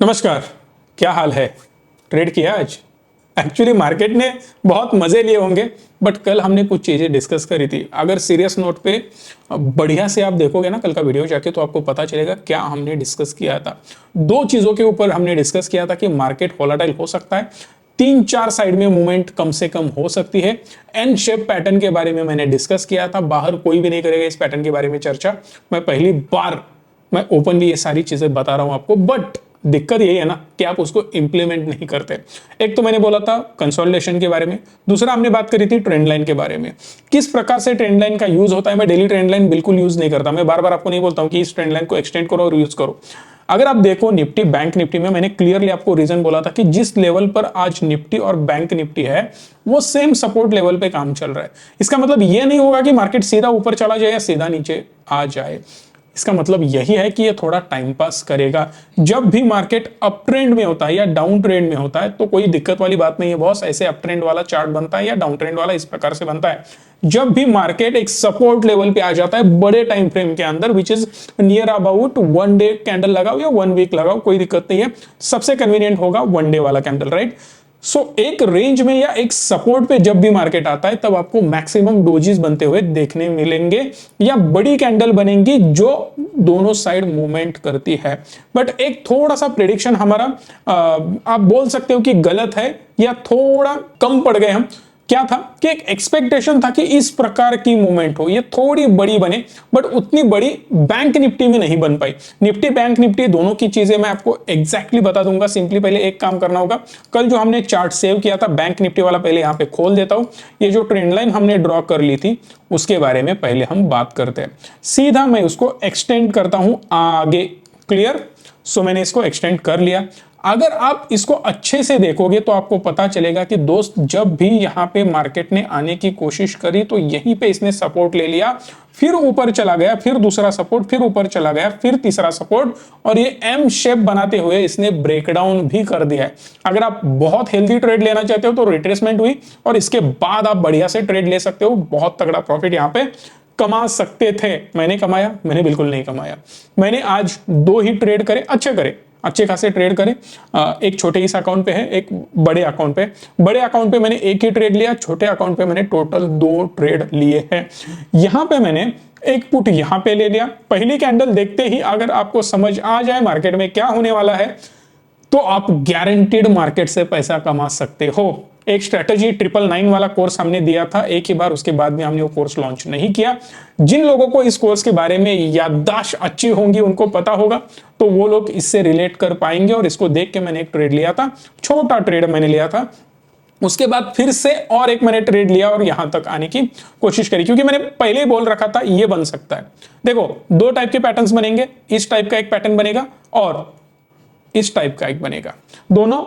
नमस्कार। क्या हाल है? ट्रेड किया आज? एक्चुअली मार्केट ने बहुत मजे लिए होंगे, बट कल हमने कुछ चीजें डिस्कस करी थी। अगर सीरियस नोट पे बढ़िया से आप देखोगे ना कल का वीडियो जाके, तो आपको पता चलेगा क्या हमने डिस्कस किया था। दो चीजों के ऊपर हमने डिस्कस किया था कि मार्केट वोलेटाइल हो सकता है, 3-4 साइड में मूवमेंट कम से कम हो सकती है। एन शेप पैटर्न के बारे में मैंने डिस्कस किया था। बाहर कोई भी नहीं करेगा इस पैटर्न के बारे में चर्चा। मैं पहली बार मैं ओपनली ये सारी चीजें बता रहा हूं आपको, बट दिक्कत यही है ना कि आप उसको इंप्लीमेंट नहीं करते। एक तो मैंने बोला था कंसोलिडेशन के बारे में, दूसरा हमने बात करी थी ट्रेंड लाइन के बारे में, किस प्रकार से ट्रेंड लाइन का यूज होता है। मैं डेली ट्रेंड लाइन बिल्कुल यूज नहीं करता। मैं बार बार आपको नहीं बोलता हूं कि इस ट्रेंड लाइन को एक्सटेंड करो और यूज करो। अगर आप देखो निफ्टी बैंक निफ्टी में, मैंने क्लियरली आपको रीजन बोला था कि जिस लेवल पर आज निफ्टी और बैंक निफ्टी है वो सेम सपोर्ट लेवल पे काम चल रहा है। इसका मतलब ये नहीं होगा कि मार्केट सीधा ऊपर चला जाए या सीधा नीचे आ जाए। इसका मतलब यही है कि ये थोड़ा टाइम पास करेगा। जब भी मार्केट अप ट्रेंड में होता है या डाउन ट्रेंड में होता है तो कोई दिक्कत वाली बात नहीं है बॉस, ऐसे अप ट्रेंड वाला चार्ट बनता है या डाउन ट्रेंड वाला इस प्रकार से बनता है। जब भी मार्केट एक सपोर्ट लेवल पे आ जाता है बड़े टाइम फ्रेम के अंदर, which is near about 1 day candle लगाओ या 1 वीक लगाओ, कोई दिक्कत नहीं है। सबसे कन्वीनियंट होगा 1 डे वाला कैंडल, राइट। सो एक रेंज में या एक सपोर्ट पे जब भी मार्केट आता है तब आपको मैक्सिमम डोजेस बनते हुए देखने मिलेंगे या बड़ी कैंडल बनेंगी जो दोनों साइड मूवमेंट करती है। बट एक थोड़ा सा प्रेडिक्शन हमारा आप बोल सकते हो कि गलत है या थोड़ा कम पड़ गए हम। क्या था कि एक एक्सपेक्टेशन था कि इस प्रकार की मूवमेंट हो, ये थोड़ी बड़ी बने, बट उतनी बड़ी बैंक निफ्टी में नहीं बन पाई। निफ्टी बैंक निफ्टी दोनों की चीजें मैं आपको एग्जैक्टली बता दूंगा। सिंपली पहले एक काम करना होगा, कल जो हमने चार्ट सेव किया था बैंक निफ्टी वाला, पहले यहां पे खोल देता हूं। ये जो ट्रेंड लाइन हमने ड्रॉ कर ली थी उसके बारे में पहले हम बात करते हैं। सीधा मैं उसको एक्सटेंड करता हूं आगे। क्लियर? सो मैंने इसको एक्सटेंड कर लिया। अगर आप इसको अच्छे से देखोगे तो आपको पता चलेगा कि दोस्त जब भी यहां पे मार्केट ने आने की कोशिश करी तो यहीं पे इसने सपोर्ट ले लिया, फिर ऊपर चला गया, फिर दूसरा सपोर्ट, फिर ऊपर चला गया, फिर तीसरा सपोर्ट, और ये एम शेप बनाते हुए इसने ब्रेकडाउन भी कर दिया है। अगर आप बहुत हेल्दी ट्रेड लेना चाहते हो तो रिट्रेसमेंट हुई और इसके बाद आप बढ़िया से ट्रेड ले सकते हो। बहुत तगड़ा प्रॉफिट यहां पे कमा सकते थे। मैंने कमाया? मैंने बिल्कुल नहीं कमाया। मैंने आज 2 ही ट्रेड करे, अच्छे खासे ट्रेड करे। एक छोटे इस अकाउंट पे है, एक बड़े अकाउंट पे। बड़े अकाउंट पे मैंने एक ही ट्रेड लिया, छोटे अकाउंट पे मैंने टोटल 2 ट्रेड लिए हैं। यहां पे मैंने एक पुट यहां पे ले लिया। पहली कैंडल देखते ही अगर आपको समझ आ जाए मार्केट में क्या होने वाला है तो आप गारंटीड मार्केट से पैसा कमा सकते हो। एक स्ट्रेटजी 999 वाला कोर्स हमने दिया था एक ही बार, उसके बाद में हमने वो कोर्स लॉन्च नहीं किया। जिन लोगों को इस कोर्स के बारे में याददाश्त अच्छी होंगी उनको पता होगा, तो वो लोग इससे रिलेट कर पाएंगे। और इसको देख के मैंने एक ट्रेड लिया था, छोटा ट्रेड मैंने लिया था। उसके बाद फिर से और एक मैंने ट्रेड लिया और यहां तक आने की कोशिश करी, क्योंकि मैंने पहले ही बोल रखा था ये बन सकता है। देखो 2 टाइप के पैटर्न्स बनेंगे, इस टाइप का एक पैटर्न बनेगा और इस टाइप का एक बनेगा। दोनों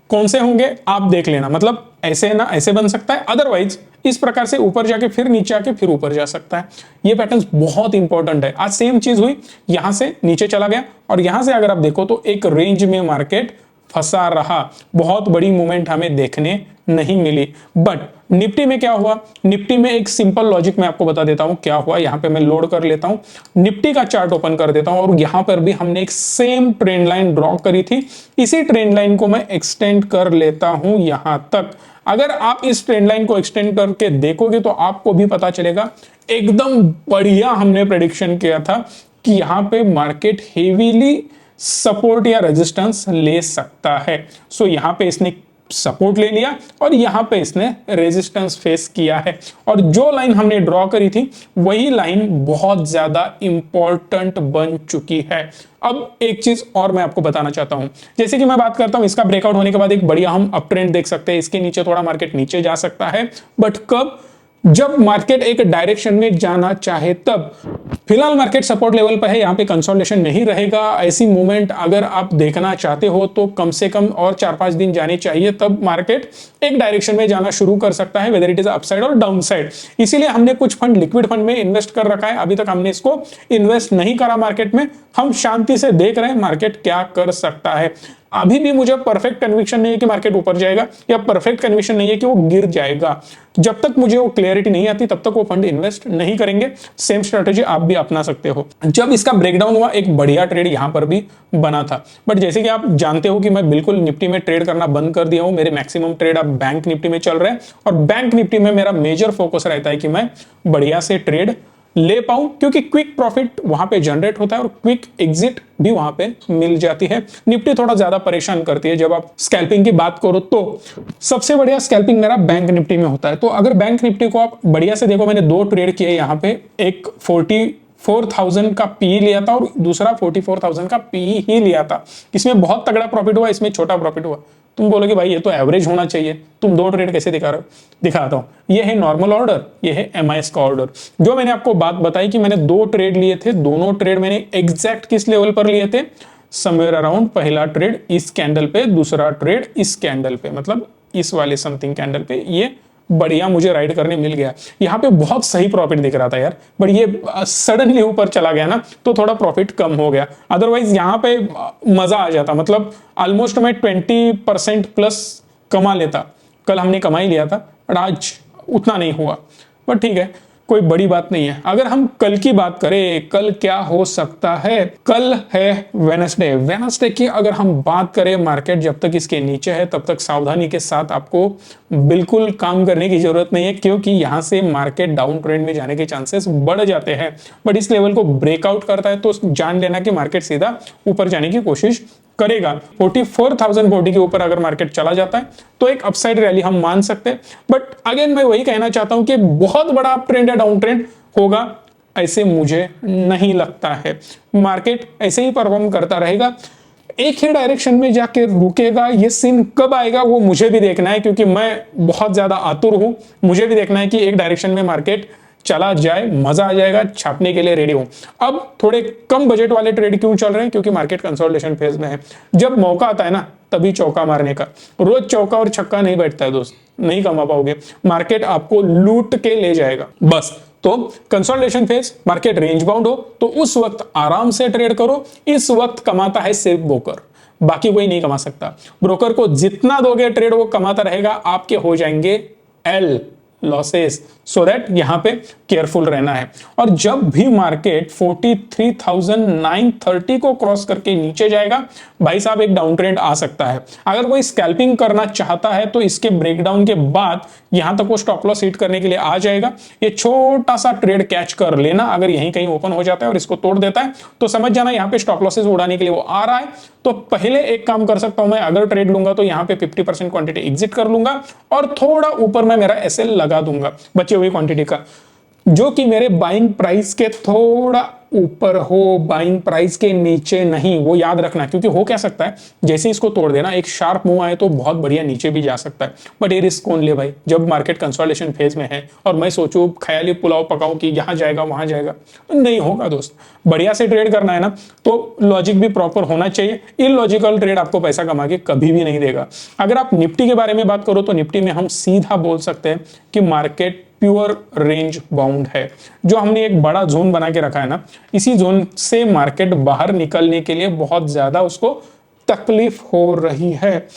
कौन से होंगे आप देख लेना, मतलब ऐसे ना ऐसे बन सकता है, अदरवाइज इस प्रकार से ऊपर जाके फिर नीचे आके फिर ऊपर जा सकता है। ये पैटर्न बहुत इंपॉर्टेंट है। आज सेम चीज हुई, यहां से नीचे चला गया और यहां से अगर आप देखो तो एक रेंज में मार्केट फंसा रहा। बहुत बड़ी मूवमेंट हमें देखने नहीं मिली। बट निफ्टी में क्या हुआ? निफ्टी में एक सिंपल लॉजिक मैं आपको बता देता हूं क्या हुआ। यहां पे मैं लोड कर लेता हूं, निफ्टी का चार्ट ओपन कर देता हूं और यहां पर भी हमने एक सेम ट्रेंड लाइन ड्रॉ करी थी। इसी ट्रेंड लाइन को मैं एक्सटेंड कर लेता हूं यहां तक। अगर आप इस ट्रेंड लाइन को एक्सटेंड करके देखोगे तो आपको भी पता चलेगा एकदम बढ़िया हमने प्रेडिक्शन किया था कि यहां पे मार्केट हेवीली सपोर्ट या रेजिस्टेंस ले सकता है। सो यहां पे इसने सपोर्ट ले लिया और यहां पे इसने रेजिस्टेंस फेस किया है। और जो लाइन हमने ड्रॉ करी थी वही लाइन बहुत ज्यादा इंपॉर्टेंट बन चुकी है। अब एक चीज और मैं आपको बताना चाहता हूं, जैसे कि मैं बात करता हूं इसका ब्रेकआउट होने के बाद एक बढ़िया हम अप ट्रेंड देख सकते हैं। इसके नीचे थोड़ा मार्केट नीचे जा सकता है, बट कब? जब मार्केट एक डायरेक्शन में जाना चाहे तब। फिलहाल मार्केट सपोर्ट लेवल पर है, यहां पे कंसोलिडेशन नहीं रहेगा। ऐसी मूवमेंट अगर आप देखना चाहते हो तो कम से कम और 4-5 दिन जाने चाहिए, तब मार्केट एक डायरेक्शन में जाना शुरू कर सकता है, वेदर इट इज अपसाइड और डाउन साइड। इसीलिए हमने कुछ फंड लिक्विड फंड में इन्वेस्ट कर रखा है। अभी तक हमने इसको इन्वेस्ट नहीं करा मार्केट में, हम शांति से देख रहे हैं मार्केट क्या कर सकता है। अभी भी मुझे परफेक्ट कन्विक्शन नहीं है कि मार्केट ऊपर जाएगा, या परफेक्ट कन्विक्शन नहीं है कि वो गिर जाएगा। जब तक मुझे वो क्लियरिटी नहीं आती तब तक वो फंड इन्वेस्ट नहीं करेंगे। सेम स्ट्रेटेजी आप भी अपना सकते हो। जब इसका ब्रेकडाउन हुआ, एक बढ़िया ट्रेड यहां पर भी बना था, बट जैसे कि आप जानते हो कि मैं बिल्कुल निफ्टी में ट्रेड करना बंद कर दिया हूं। मेरे मैक्सिमम ट्रेड अब बैंक निफ्टी में चल रहे हैं, और बैंक निफ्टी में मेरा मेजर फोकस रहता है कि मैं बढ़िया से ट्रेड ले पाऊं, क्योंकि क्विक प्रॉफिट वहां पे जनरेट होता है और क्विक एग्जिट भी वहां पे मिल जाती है। निफ्टी थोड़ा ज्यादा परेशान करती है जब आप स्कैल्पिंग की बात करो, तो सबसे बढ़िया स्कैल्पिंग मेरा बैंक निफ्टी में होता है। तो अगर बैंक निफ्टी को आप बढ़िया से देखो, मैंने दो ट्रेड किए यहाँ पे, एक 44,000 का पी लिया था और दूसरा 44,000 का पी ही लिया था। इसमें बहुत तगड़ा प्रॉफिट हुआ, इसमें छोटा प्रॉफिट हुआ। तुम बोलोगे भाई ये तो एवरेज होना चाहिए, तुम दो ट्रेड कैसे दिखा रहे हो? दिखाता हूं। ये है नॉर्मल ऑर्डर, ये है एमआईएस का ऑर्डर। जो मैंने आपको बात बताई कि मैंने दो ट्रेड लिए थे, दोनों ट्रेड मैंने एग्जैक्ट किस लेवल पर लिए थे? समवेयर अराउंड, पहला ट्रेड इस कैंडल पे, दूसरा ट्रेड इस कैंडल पे, मतलब इस वाले समथिंग कैंडल पे। ये बढ़िया मुझे राइड करने मिल गया। यहाँ पे बहुत सही प्रॉफिट दिख रहा था यार, बट ये सडनली ऊपर चला गया ना, तो थोड़ा प्रॉफिट कम हो गया। अदरवाइज यहाँ पे मजा आ जाता, मतलब ऑलमोस्ट मैं 20% प्लस कमा लेता। कल हमने कमा ही लिया था, बट आज उतना नहीं हुआ, बट ठीक है, कोई बड़ी बात नहीं है। अगर हम कल की बात करें, कल क्या हो सकता है? कल है वेडनेसडे। वेडनेसडे की अगर हम बात करें, मार्केट जब तक इसके नीचे है तब तक सावधानी के साथ आपको बिल्कुल काम करने की जरूरत नहीं है, क्योंकि यहां से मार्केट डाउन ट्रेंड में जाने के चांसेस बढ़ जाते हैं। बट इस लेवल को ब्रेकआउट करता है तो जान लेना कि मार्केट सीधा ऊपर जाने की कोशिश करेगा। 44,040 के ऊपर अगर मार्केट चला जाता है तो एक अपसाइड रैली हम मान सकते हैं। बट अगेन मैं वही कहना चाहता हूं कि बहुत बड़ा अप ट्रेंड या डाउन ट्रेंड होगा ऐसे मुझे नहीं लगता है। मार्केट ऐसे ही परफॉर्म करता रहेगा, एक ही डायरेक्शन में जाके रुकेगा। ये सीन कब आएगा वो मुझे भी देखना है, क्योंकि मैं बहुत ज्यादा आतुर हूं। मुझे भी देखना है कि एक डायरेक्शन में मार्केट चला जाए, मजा आ जाएगा, छापने के लिए रेडी हूं। अब थोड़े कम बजट वाले ट्रेड क्यों चल रहे हैं? क्योंकि मार्केट कंसोलिडेशन फेज में है। जब मौका आता है ना, तभी चौका मारने का। रोज चौका और छक्का नहीं बैठता है दोस्त, नहीं कमा पाओगे। मार्केट आपको लूट के ले जाएगा बस। तो consolidation phase, market range bound हो तो उस वक्त आराम से ट्रेड करो। इस वक्त कमाता है सिर्फ ब्रोकर, बाकी कोई नहीं कमा सकता। ब्रोकर को जितना दोगे ट्रेड वो कमाता रहेगा, आपके हो जाएंगे एल लॉसेस। सो दैट यहां पे केयरफुल रहना है। और जब भी मार्केट 43,930 को क्रॉस करके नीचे जाएगा, भाई साहब एक डाउन ट्रेंड आ सकता है। अगर कोई स्कैल्पिंग करना चाहता है तो इसके ब्रेकडाउन के बाद यहां तक वो स्टॉप लॉस हिट करने के लिए आ जाएगा। ये छोटा सा ट्रेड कैच कर लेना। अगर यहीं कहीं ओपन हो जाता है और इसको तोड़ देता है तो समझ जाना यहां पे स्टॉप लॉसेस उड़ाने के लिए वो आ रहा है। तो पहले एक काम कर सकता हूं मैं, अगर ट्रेड लूंगा तो यहां पे 50% क्वांटिटी एग्जिट कर लूंगा और थोड़ा ऊपर मैं मेरा एसएल लगा दूंगा बचे हुई क्वांटिटी का, जो कि मेरे बाइंग प्राइस के थोड़ा ऊपर हो, बाइंग प्राइस के नीचे नहीं। वो याद रखना, क्योंकि हो क्या सकता है, जैसे इसको तोड़ देना, एक शार्प मूव आए तो बहुत बढ़िया नीचे भी जा सकता है। बट ये रिस्क कौन ले भाई, जब मार्केट कंसोलिडेशन फेज में है और मैं सोचूं ख्याली पुलाव पकाऊं कि यहां जाएगा वहां जाएगा, नहीं होगा दोस्त। बढ़िया से ट्रेड करना है ना तो लॉजिक भी प्रॉपर होना चाहिए। इलॉजिकल ट्रेड आपको पैसा कमा के कभी भी नहीं देगा। अगर आप निफ्टी के बारे में बात करो तो निफ्टी में हम सीधा बोल सकते हैं कि मार्केट प्योर रेंज बाउंड है। जो हमने एक बड़ा जोन बना के रखा है ना, इसी जोन से मार्केट बाहर निकलने के लिए बहुत ज्यादा उसको तकलीफ हो रही है।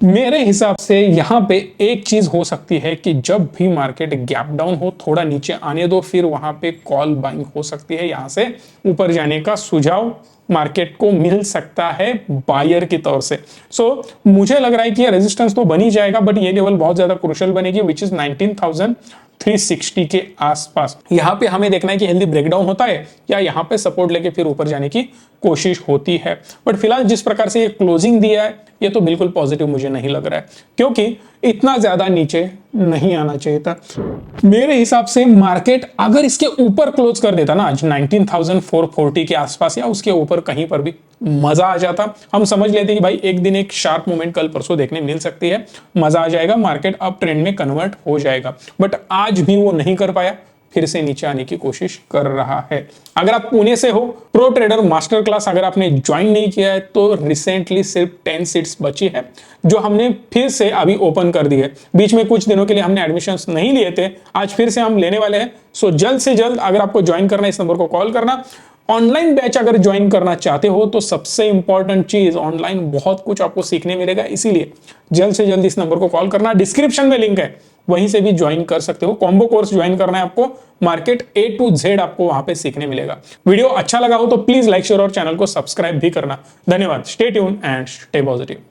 मेरे हिसाब से यहां पे एक चीज हो सकती है कि जब भी मार्केट गैप डाउन हो, थोड़ा नीचे आने दो, फिर वहां पे कॉल बाइंग हो सकती है। यहां से ऊपर जाने का सुझाव मार्केट को मिल सकता है बायर की तौर से। सो मुझे लग रहा है कि ये रेजिस्टेंस तो बन ही जाएगा, बट ये लेवल बहुत ज्यादा क्रूशियल बनेगी, विच इज 19,360 के आसपास। यहां पे हमें देखना है कि हेल्दी ब्रेकडाउन होता है या यहां पे सपोर्ट लेके फिर ऊपर जाने की कोशिश होती है। बट फिलहाल जिस प्रकार से ये क्लोजिंग दिया है, ये तो बिल्कुल पॉजिटिव मुझे नहीं लग रहा है, क्योंकि इतना ज्यादा नीचे नहीं आना चाहिए था। मेरे हिसाब से मार्केट अगर इसके ऊपर क्लोज कर देता ना आज 19,440 के आसपास या उसके ऊपर कहीं पर भी, मजा आ जाता। हम समझ लेते कि भाई एक दिन एक शार्प मूवमेंट कल परसों देखने मिल सकती है, मजा आ जाएगा, मार्केट अप ट्रेंड में कन्वर्ट हो जाएगा। बट आज भी वो नहीं कर पाया, फिर से नीचे आने की कोशिश कर रहा है। अगर आप पुणे से हो, प्रो ट्रेडर मास्टर क्लास अगर आपने ज्वाइन नहीं किया है तो रिसेंटली सिर्फ 10 सीट्स बची है, जो हमने फिर से अभी ओपन कर दी है। बीच में कुछ दिनों के लिए हमने एडमिशंस नहीं लिए थे, आज फिर से हम लेने वाले हैं। सो जल्द से जल्द अगर आपको ज्वाइन करना है, इस नंबर को कॉल करना। ऑनलाइन बैच अगर ज्वाइन करना चाहते हो तो सबसे इंपॉर्टेंट चीज, ऑनलाइन बहुत कुछ आपको सीखने मिलेगा, इसीलिए जल्द से जल्द इस नंबर को कॉल करना। डिस्क्रिप्शन में लिंक है, वहीं से भी ज्वाइन कर सकते हो। कॉम्बो कोर्स ज्वाइन करना है आपको, मार्केट A to Z आपको वहां पे सीखने मिलेगा। वीडियो अच्छा लगा हो तो प्लीज लाइक शेयर और चैनल को सब्सक्राइब भी करना। धन्यवाद। Stay tune and stay positive.